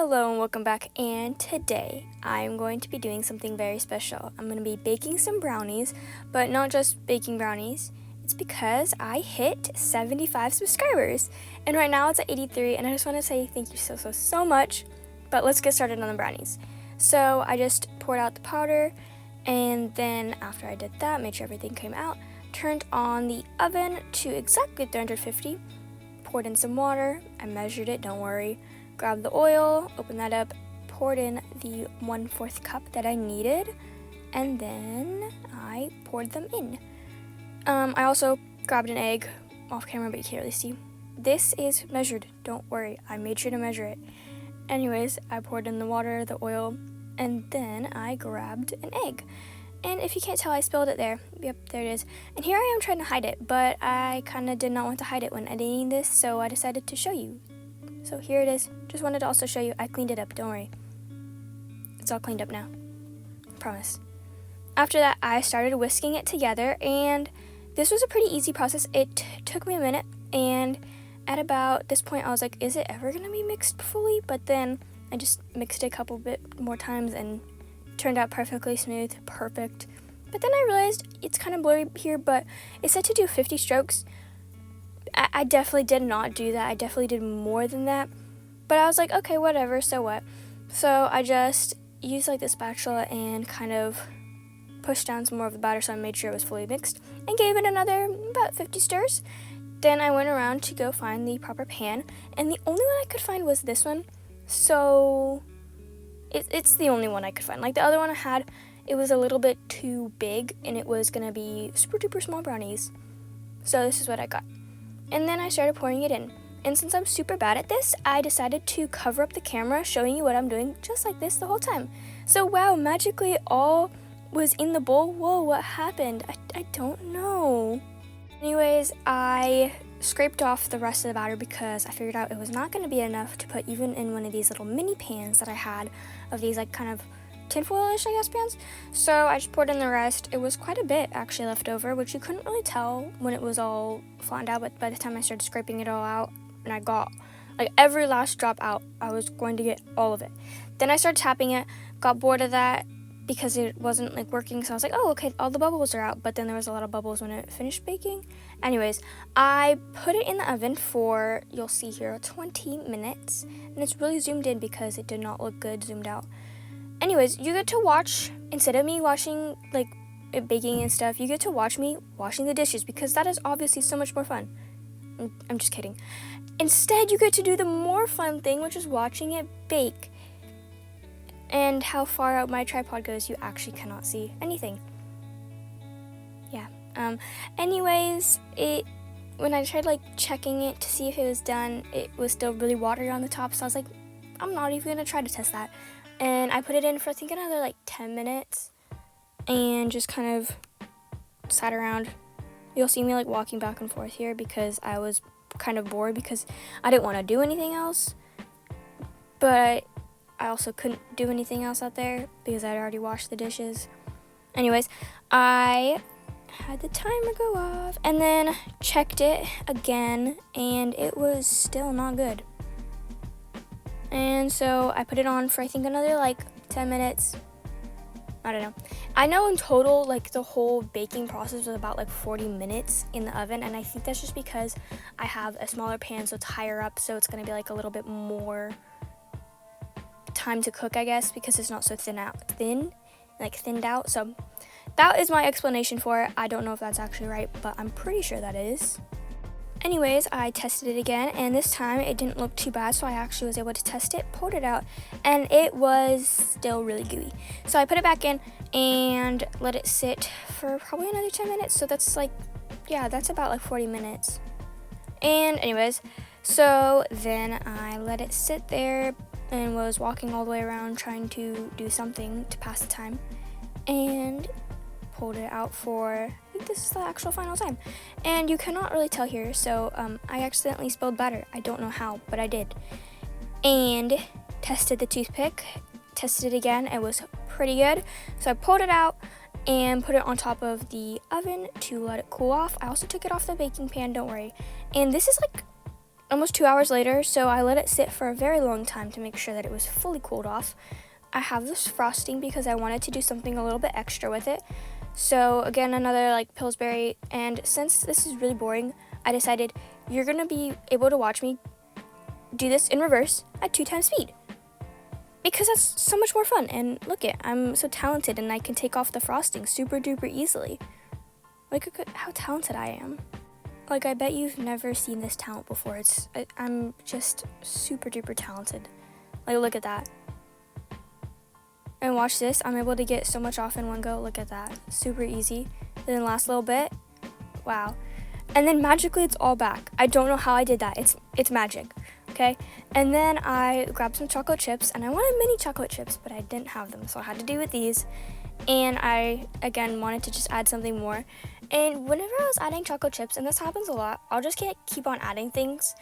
Hello and welcome back, and today I'm going to be doing something very special. I'm going to be baking some brownies, but not just baking brownies. It's because I hit 75 subscribers, and right now it's at 83, and I just want to say thank you so much. But let's get started on the brownies. So I just poured out the powder, and then after I did that, made sure everything came out, turned on the oven to exactly 350, poured in some water, I measured it, don't worry. Grabbed the oil, opened that up, poured in the 1/4 cup that I needed, and then I poured them in. I also grabbed an egg off camera, but you can't really see. This is measured, don't worry, I made sure to measure it. Anyways, I poured in the water, the oil, and then I grabbed an egg. And if you can't tell, I spilled it there. Yep, there it is. And here I am trying to hide it, but I kind of did not want to hide it when editing this, so I decided to show you. So here it is. Just wanted to also show you I cleaned it up, don't worry. It's all cleaned up now. Promise. After that, I started whisking it together, and this was a pretty easy process. It took me a minute, and at about this point I was like, is it ever gonna be mixed fully? But then I just mixed it a couple bit more times and it turned out perfectly smooth, perfect. But then I realized it's kind of blurry here, but it said to do 50 strokes. I definitely did not do that. I definitely did more than that. But I was like, okay, whatever, so what? So I just used like the spatula and kind of pushed down some more of the batter so I made sure it was fully mixed and gave it another about 50 stirs. Then I went around to go find the proper pan, and the only one I could find was this one. So it's the only one I could find. Like the other one I had, it was a little bit too big and it was gonna be super duper small brownies. So this is what I got. And then I started pouring it in. And since I'm super bad at this, I decided to cover up the camera, showing you what I'm doing just like this the whole time. So wow, magically it all was in the bowl. Whoa, what happened? I don't know. Anyways, I scraped off the rest of the batter because I figured out it was not going to be enough to put even in one of these little mini pans that I had of these like kind of tinfoil-ish, I guess, pans. So I just poured in the rest. It was quite a bit actually left over, which you couldn't really tell when it was all flattened out, but by the time I started scraping it all out and I got like every last drop out, I was going to get all of it. Then I started tapping it, got bored of that because it wasn't like working, so I was like, oh, okay, all the bubbles are out, but then there was a lot of bubbles when it finished baking. Anyways, I put it in the oven for, you'll see here, 20 minutes, and it's really zoomed in because it did not look good zoomed out. Anyways, you get to watch, instead of me watching like it baking and stuff, you get to watch me washing the dishes because that is obviously so much more fun. I'm just kidding. Instead, you get to do the more fun thing, which is watching it bake. And how far out my tripod goes, you actually cannot see anything. Yeah. Anyways, when I tried like checking it to see if it was done, it was still really watery on the top, so I was like, I'm not even gonna try to test that. And I put it in for I think another like 10 minutes and just kind of sat around. You'll see me like walking back and forth here because I was kind of bored because I didn't want to do anything else. But I also couldn't do anything else out there because I'd already washed the dishes. Anyways, I had the timer go off and then checked it again and it was still not good. And so I put it on for I think another like 10 minutes. I don't know. I know in total like the whole baking process was about like 40 minutes in the oven, and I think that's just because I have a smaller pan so it's higher up, so it's going to be like a little bit more time to cook, I guess, because it's not so thinned out. So that is my explanation for it. I don't know if that's actually right, but I'm pretty sure that is. Anyways, I tested it again, and this time it didn't look too bad, so I actually was able to test it, poured it out, and it was still really gooey. So I put it back in and let it sit for probably another 10 minutes, so that's like, yeah, that's about like 40 minutes. And anyways, so then I let it sit there and was walking all the way around trying to do something to pass the time, and pulled it out for, I think this is the actual final time. And you cannot really tell here, so I accidentally spilled batter. I don't know how, but I did. And tested the toothpick, tested it again, it was pretty good. So I pulled it out and put it on top of the oven to let it cool off. I also took it off the baking pan, don't worry. And this is like almost 2 hours later, so I let it sit for a very long time to make sure that it was fully cooled off. I have this frosting because I wanted to do something a little bit extra with it. So again, another like Pillsbury, and since this is really boring, I decided you're gonna be able to watch me do this in reverse at 2 times speed. Because that's so much more fun, and look it, I'm so talented and I can take off the frosting super duper easily. Look at how talented I am. Like, I bet you've never seen this talent before. I'm just super duper talented. Like, look at that. And watch this, I'm able to get so much off in one go. Look at that, super easy. Then last little bit, wow. And then magically it's all back. I don't know how I did that, it's magic, okay? And then I grabbed some chocolate chips, and I wanted mini chocolate chips, but I didn't have them, so I had to do with these. And I, again, wanted to just add something more. And whenever I was adding chocolate chips, and this happens a lot, I'll just keep on adding things.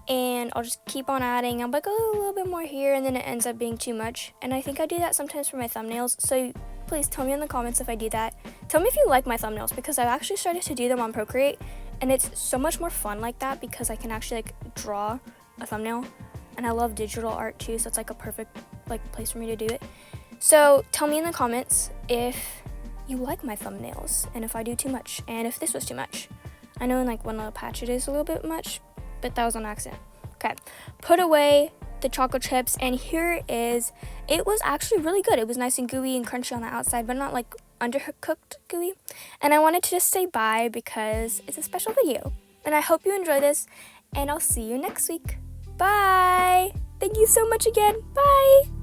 And I'll just keep on adding. I'm like, oh, a little bit more here, and then it ends up being too much. And I think I do that sometimes for my thumbnails, so please tell me in the comments if I do that. Tell me if you like my thumbnails, because I've actually started to do them on Procreate, and it's so much more fun like that because I can actually like draw a thumbnail. And I love digital art too, so it's like a perfect like place for me to do it. So tell me in the comments if you like my thumbnails, and if I do too much, and if this was too much. I know in like one little patch it is a little bit much, but that was on accident. Okay, put away the chocolate chips, and here it is. It was actually really good. It was nice and gooey and crunchy on the outside, but not like undercooked gooey. And I wanted to just say bye because it's a special video. And I hope you enjoy this, and I'll see you next week. Bye! Thank you so much again. Bye!